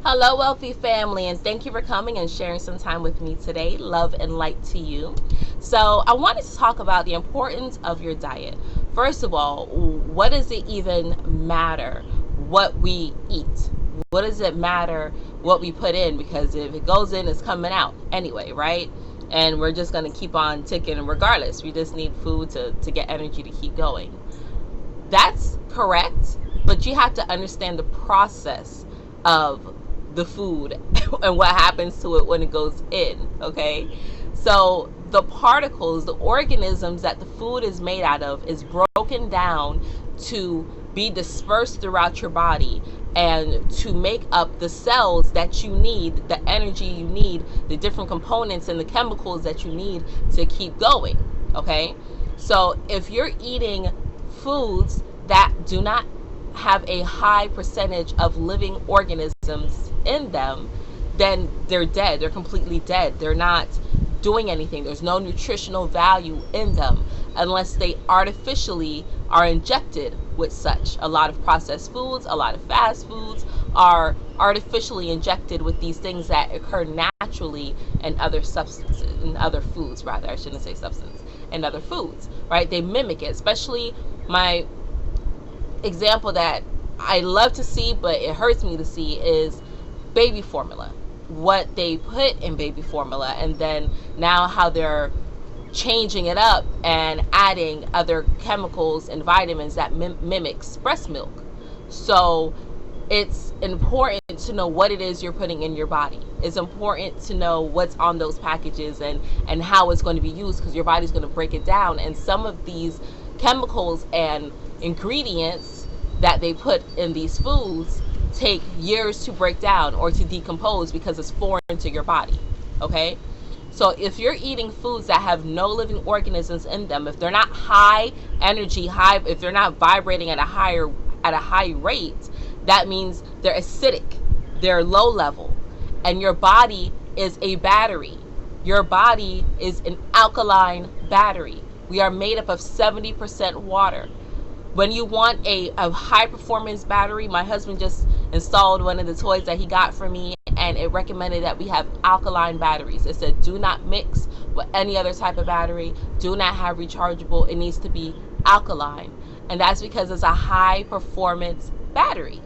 Hello, wealthy family, and thank you for coming and sharing some time with me today. Love and light to you. So, I wanted to talk about the importance of your diet. First of all, what does it even matter what we eat? What does it matter what we put in? Because if it goes in, it's coming out anyway, right? And we're just going to keep on ticking regardless. We just need food to get energy to keep going. That's correct, but you have to understand the process of the food and what happens to it when it goes in, okay? So the particles, the organisms that the food is made out of is broken down to be dispersed throughout your body and to make up the cells that you need, the energy you need, the different components and the chemicals that you need to keep going, okay? So if you're eating foods that do not have a high percentage of living organisms in them, then they're dead. They're completely dead. They're not doing anything. There's no nutritional value in them unless they artificially are injected with such. A lot of processed foods, a lot of fast foods are artificially injected with these things that occur naturally in other substances, in other foods rather. I shouldn't say substance, in other foods, right? They mimic it. Especially my example that I love to see, but it hurts me to see, is baby formula. What they put in baby formula, and then now how they're changing it up and adding other chemicals and vitamins that mimics breast milk. So it's important to know what it is you're putting in your body. It's important to know what's on those packages and how it's going to be used, because your body's going to break it down. And some of these chemicals and ingredients that they put in these foods take years to break down or to decompose because it's foreign to your body, okay? So if you're eating foods that have no living organisms in them, if they're not high energy, if they're not vibrating at a high rate, that means they're acidic, they're low level, and your body is a battery. Your body is an alkaline battery. We are made up of 70% water. When you want a high performance battery, my husband just installed one of the toys that he got for me, and it recommended that we have alkaline batteries. It said do not mix with any other type of battery, do not have rechargeable, it needs to be alkaline. And that's because it's a high performance battery.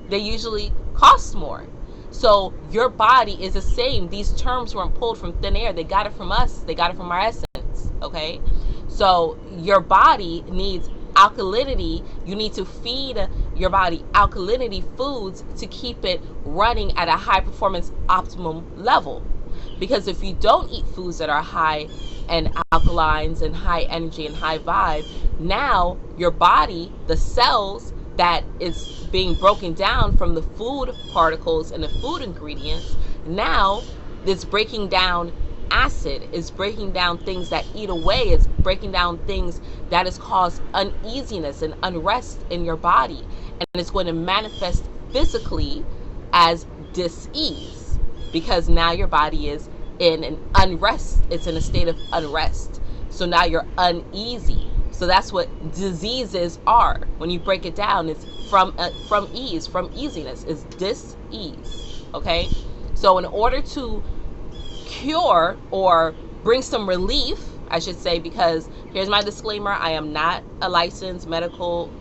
They usually cost more. So your body is the same. These terms weren't pulled from thin air. They got it from us. They got it from our essence, okay? So your body needs alkalinity. You need to feed your body alkalinity foods to keep it running at a high performance optimum level. Because if you don't eat foods that are high and alkalines and high energy and high vibe, now your body, the cells that is being broken down from the food particles and the food ingredients, now it's breaking down acid, is breaking down things that eat away, is breaking down things that has caused uneasiness and unrest in your body, and it's going to manifest physically as dis-ease, because now your body is in an unrest, it's in a state of unrest, so now you're uneasy. So that's what diseases are. When you break it down, it's from easiness, is dis-ease, okay? So in order to cure or bring some relief, I should say, because here's my disclaimer, I am not a licensed medical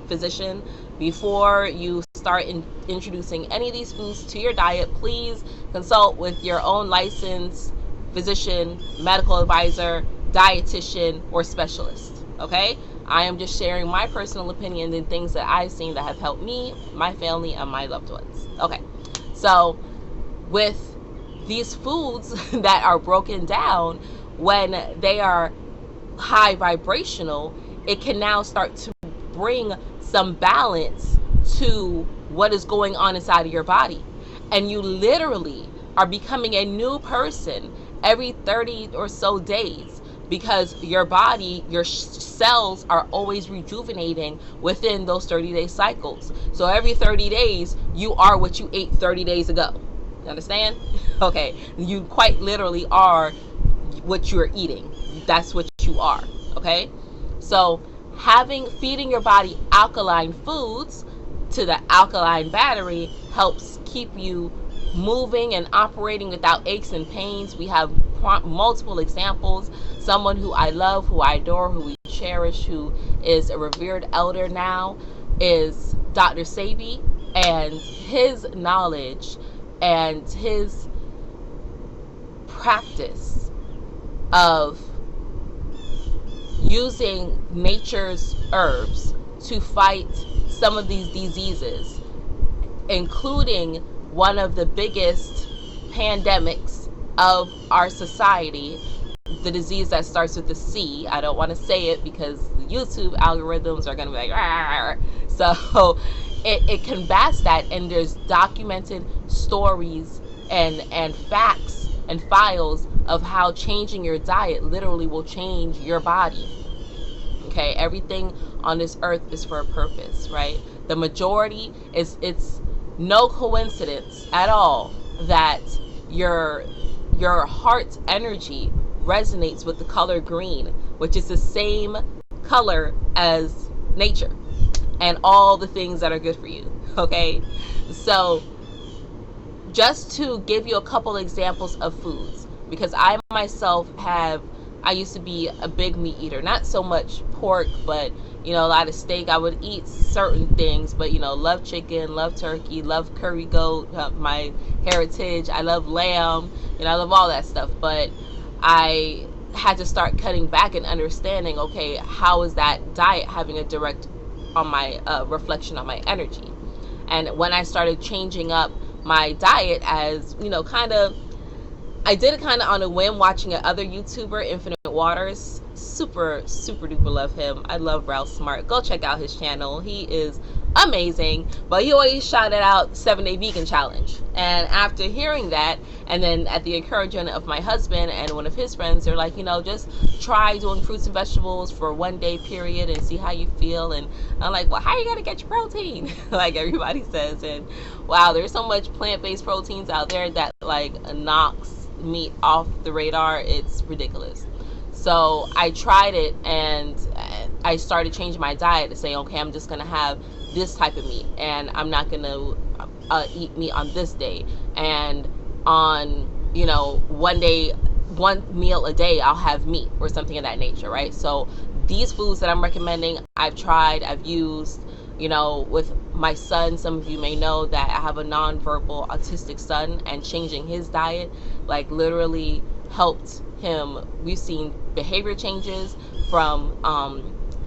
physician. Before you start introducing any of these foods to your diet, please consult with your own licensed physician, medical advisor, dietitian, or specialist, okay? I am just sharing my personal opinions and things that I've seen that have helped me, my family, and my loved ones. Okay, so with these foods that are broken down, when they are high vibrational, it can now start to bring some balance to what is going on inside of your body. And you literally are becoming a new person every 30 or so days, because your body, your cells are always rejuvenating within those 30-day cycles. So every 30 days, you are what you ate 30 days ago. You understand? Okay. You quite literally are what you're eating. That's what you are. Okay. So feeding your body alkaline foods to the alkaline battery helps keep you moving and operating without aches and pains. We have multiple examples. Someone who I love, who I adore, who we cherish, who is a revered elder now, is Dr. Sebi, and his knowledge and his practice of using nature's herbs to fight some of these diseases, including one of the biggest pandemics of our society, the disease that starts with the C. I don't want to say it because the YouTube algorithms are going to be like, "Arr." So it combats that, and there's documented stories and facts and files of how changing your diet literally will change your body. Okay, everything on this earth is for a purpose, right? The majority it's no coincidence at all that your heart's energy resonates with the color green, which is the same color as nature and all the things that are good for you. Okay, so just to give you a couple examples of foods, because I myself I used to be a big meat eater, not so much pork, but a lot of steak. I would eat certain things, but love chicken, love turkey, love curry goat, my heritage. I love lamb, I love all that stuff. But I had to start cutting back and understanding, okay, how is that diet having a direct on my reflection on my energy? And when I started changing up my diet, as I did it kind of on a whim, watching another YouTuber, Infinite Waters. Super duper love him. I love Ralph Smart. Go check out his channel. He is amazing. But he always shouted out 7-Day Vegan Challenge. And after hearing that, and then at the encouragement of my husband and one of his friends, they're like, just try doing fruits and vegetables for 1 day period and see how you feel. And I'm like, well, how are you going to get your protein? Like everybody says. And wow, there's so much plant-based proteins out there that knocks meat off the radar. It's ridiculous. So I tried it, and I started changing my diet to say, okay, I'm just going to have this type of meat, and I'm not going to eat meat on this day. And on, 1 day, 1 meal a day, I'll have meat or something of that nature, right? So these foods that I'm recommending, I've tried, I've used, with my son. Some of you may know that I have a nonverbal autistic son, and changing his diet, literally helped him. We've seen behavior changes from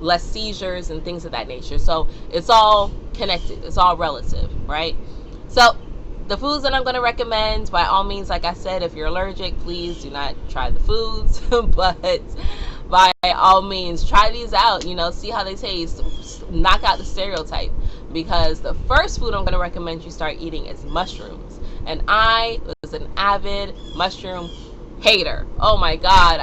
less seizures and things of that nature. So it's all connected. It's all relative, right? So the foods that I'm going to recommend, by all means, like I said, if you're allergic, please do not try the foods. But by all means, try these out, see how they taste, knock out the stereotype. Because the first food I'm going to recommend you start eating is mushrooms. And I was an avid mushroom hater. Oh my God,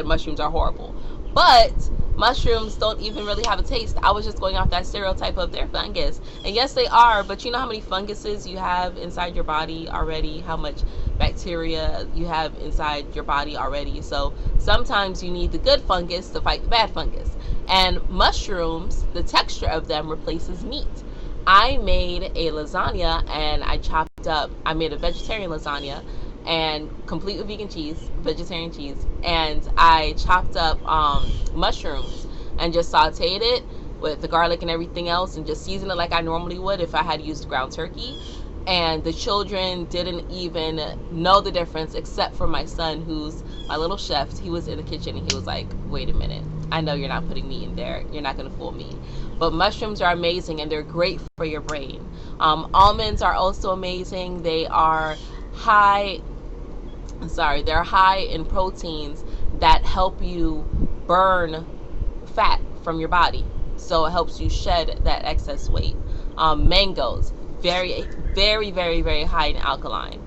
mushrooms are horrible. But mushrooms don't even really have a taste. I was just going off that stereotype of they're fungus. And yes, they are, but you know how many funguses you have inside your body already, how much bacteria you have inside your body already. So sometimes you need the good fungus to fight the bad fungus. And mushrooms, the texture of them replaces meat. I made a lasagna, and I made a vegetarian lasagna, and complete with vegan cheese, vegetarian cheese, and I chopped up mushrooms and just sauteed it with the garlic and everything else, and just seasoned it like I normally would if I had used ground turkey. And the children didn't even know the difference, except for my son, who's my little chef. He was in the kitchen and he was like, wait a minute, I know you're not putting meat in there, you're not going to fool me. But mushrooms are amazing, and they're great for your brain. Almonds are also amazing. They're high in proteins that help you burn fat from your body. So it helps you shed that excess weight. Mangoes, very, very, very, very high in alkaline.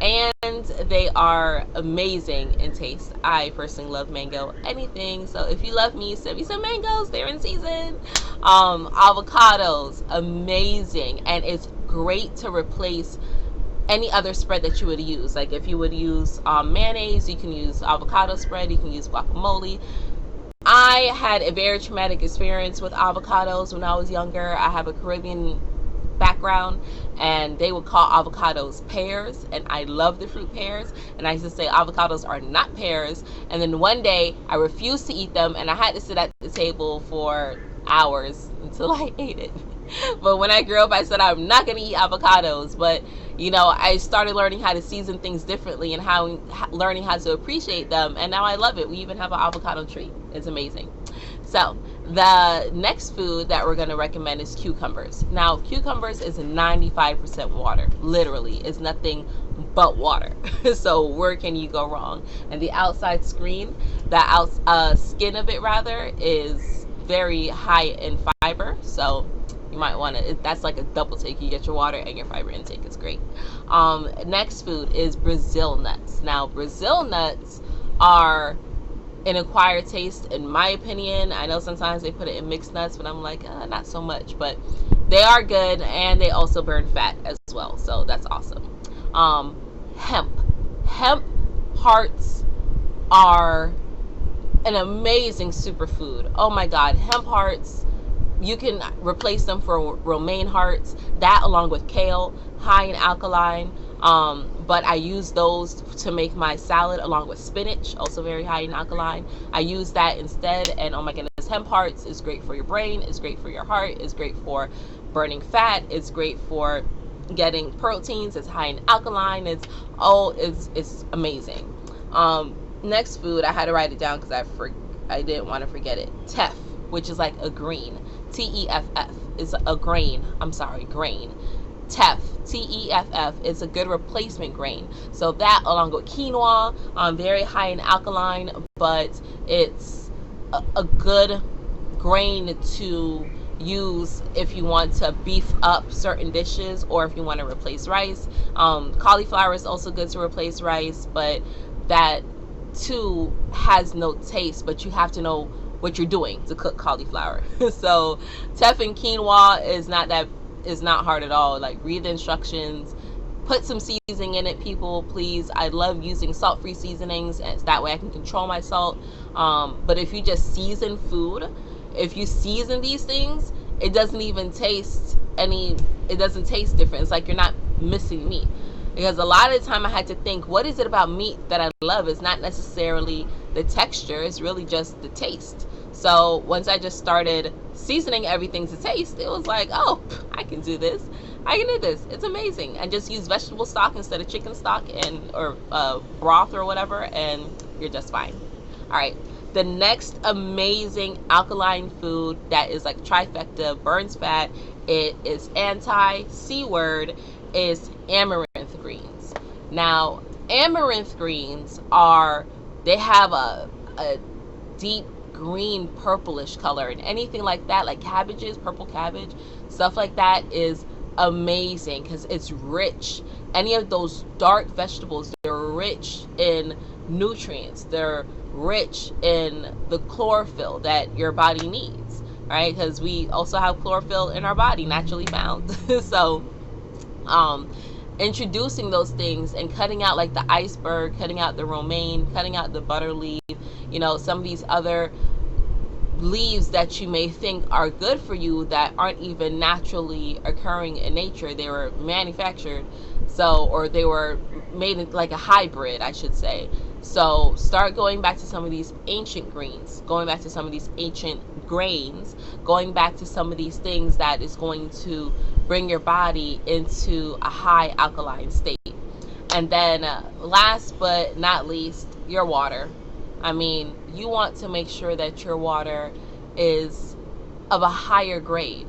And they are amazing in taste. I personally love mango anything. So if you love me, send me some mangoes. They're in season. Avocados, amazing. And it's great to replace any other spread that you would use. Like if you would use mayonnaise, you can use avocado spread, you can use guacamole. I had a very traumatic experience with avocados when I was younger. I have a Caribbean background, and they would call avocados pears, and I love the fruit pears, and I used to say avocados are not pears. And then one day I refused to eat them, and I had to sit at the table for hours until I ate it. But when I grew up, I said I'm not going to eat avocados. But I started learning how to season things differently, and learning how to appreciate them, and now I love it. We even have an avocado tree. It's amazing. So the next food that we're going to recommend is cucumbers. Now, cucumbers is 95% water. Literally, it's nothing but water. So where can you go wrong? And the outside skin of it rather, is very high in fiber. So you might want to, that's like a double take. You get your water and your fiber intake. It's great. Next food is Brazil nuts. Now, Brazil nuts are an acquired taste, in my opinion. I know sometimes they put it in mixed nuts, but I'm like, not so much. But they are good, and they also burn fat as well. So that's awesome. Hemp. Hemp hearts are an amazing superfood. Oh my God, hemp hearts. You can replace them for romaine hearts. That, along with kale, high in alkaline. But I use those to make my salad, along with spinach, also very high in alkaline. I use that instead, and oh my goodness, hemp hearts is great for your brain, it's great for your heart, it's great for burning fat, it's great for getting proteins, it's high in alkaline, it's amazing. Next food, I had to write it down because I didn't want to forget it. Teff, which is like a green. Teff is a grain. Grain. Teff, Teff, is a good replacement grain. So that, along with quinoa, very high in alkaline, but it's a good grain to use if you want to beef up certain dishes, or if you want to replace rice. Cauliflower is also good to replace rice, but that too has no taste, but you have to know what you're doing to cook cauliflower. So teff and quinoa is not hard at all. Like, read the instructions, put some seasoning in it, people, please. I love using salt-free seasonings, and that way I can control my salt. But if you just season food, if you season these things, it doesn't taste different. It's like you're not missing meat. Because a lot of the time I had to think, what is it about meat that I love? It's not necessarily the texture, it's really just the taste. So once I just started seasoning everything to taste, it was like, oh, I can do this. It's amazing. And just use vegetable stock instead of chicken stock, or broth or whatever, and you're just fine. All right. The next amazing alkaline food that is like trifecta, burns fat, it is anti-C word, is amaranth greens. Now, amaranth greens they have a deep green purplish color, and anything like that, like cabbages, purple cabbage, stuff like that, is amazing because it's rich. Any of those dark vegetables, they're rich in nutrients, they're rich in the chlorophyll that your body needs, right? Because we also have chlorophyll in our body, naturally found. So introducing those things and cutting out like the iceberg, cutting out the romaine, cutting out the butter leaf, some of these other leaves that you may think are good for you that aren't even naturally occurring in nature. They were manufactured, or they were made like a hybrid, I should say. So start going back to some of these ancient greens, going back to some of these ancient grains, going back to some of these things that is going to bring your body into a high alkaline state. And then last but not least, your water. I mean, you want to make sure that your water is of a higher grade.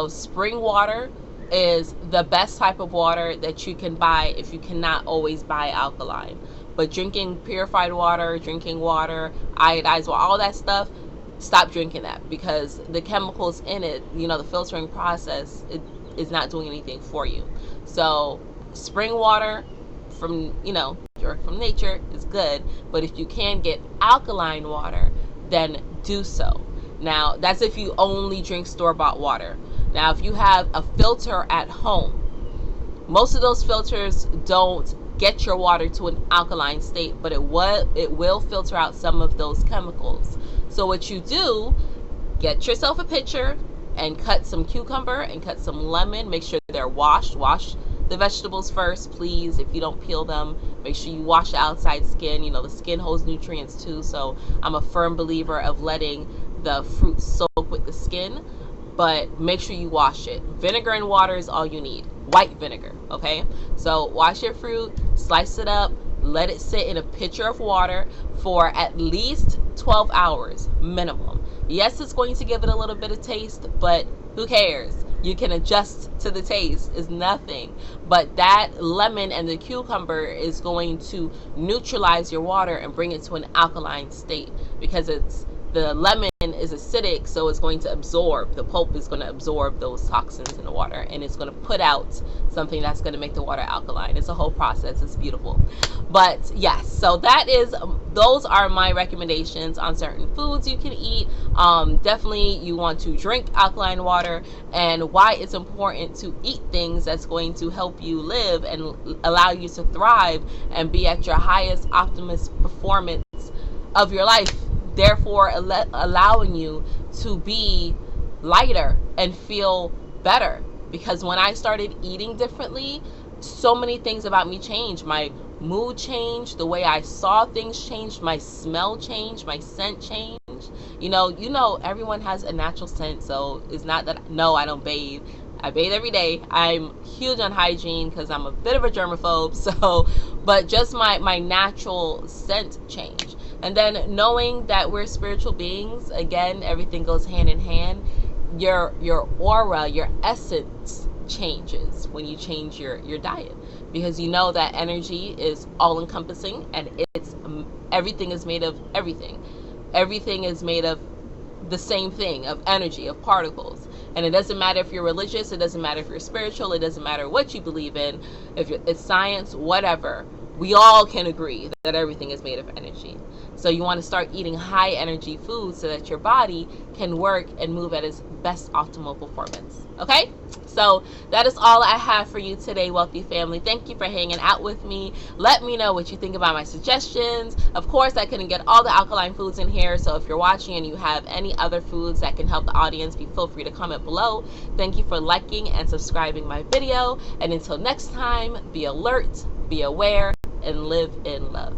Spring water is the best type of water that you can buy if you cannot always buy alkaline. But drinking purified water, drinking water, iodized water, all that stuff, stop drinking that, because the chemicals in it, the filtering process, it is not doing anything for you. So spring water from nature is good, but if you can get alkaline water, then do so. Now, that's if you only drink store-bought water. Now, if you have a filter at home, most of those filters don't get your water to an alkaline state, but it will filter out some of those chemicals. So what you do, get yourself a pitcher and cut some cucumber and cut some lemon. Make sure they're washed. Wash the vegetables first, please. If you don't peel them, make sure you wash the outside skin. You know, the skin holds nutrients too, so I'm a firm believer of letting the fruit soak with the skin, but make sure you wash it. Vinegar and water is all you need. White vinegar, okay? So wash your fruit, slice it up, let it sit in a pitcher of water for at least 12 hours minimum. Yes, it's going to give it a little bit of taste, but who cares? You can adjust to the taste. It's nothing. But that lemon and the cucumber is going to neutralize your water and bring it to an alkaline state, because the lemon is acidic, so it's going to absorb, the pulp is going to absorb those toxins in the water, and it's going to put out something that's going to make the water alkaline. It's a whole process. It's beautiful. But yes, so those are my recommendations on certain foods you can eat. Definitely you want to drink alkaline water, and why it's important to eat things that's going to help you live and allow you to thrive and be at your highest optimist performance of your life, therefore allowing you to be lighter and feel better. Because when I started eating differently, so many things about me changed. My mood changed, the way I saw things changed, my smell changed, my scent changed. You know, everyone has a natural scent, so it's not that, no, I don't bathe. I bathe every day. I'm huge on hygiene because I'm a bit of a germaphobe, so, but just my natural scent changed. And then knowing that we're spiritual beings, again, everything goes hand in hand. Your aura, your essence changes when you change your diet, because you know that energy is all encompassing, and it's everything is made of everything. Everything is made of the same thing, of energy, of particles. And it doesn't matter if you're religious, it doesn't matter if you're spiritual, it doesn't matter what you believe in, if it's science, whatever. We all can agree that everything is made of energy. So you want to start eating high energy foods so that your body can work and move at its best optimal performance. Okay? So that is all I have for you today, wealthy family. Thank you for hanging out with me. Let me know what you think about my suggestions. Of course, I couldn't get all the alkaline foods in here, so if you're watching and you have any other foods that can help the audience, feel free to comment below. Thank you for liking and subscribing my video. And until next time, be alert, be aware, and live in love.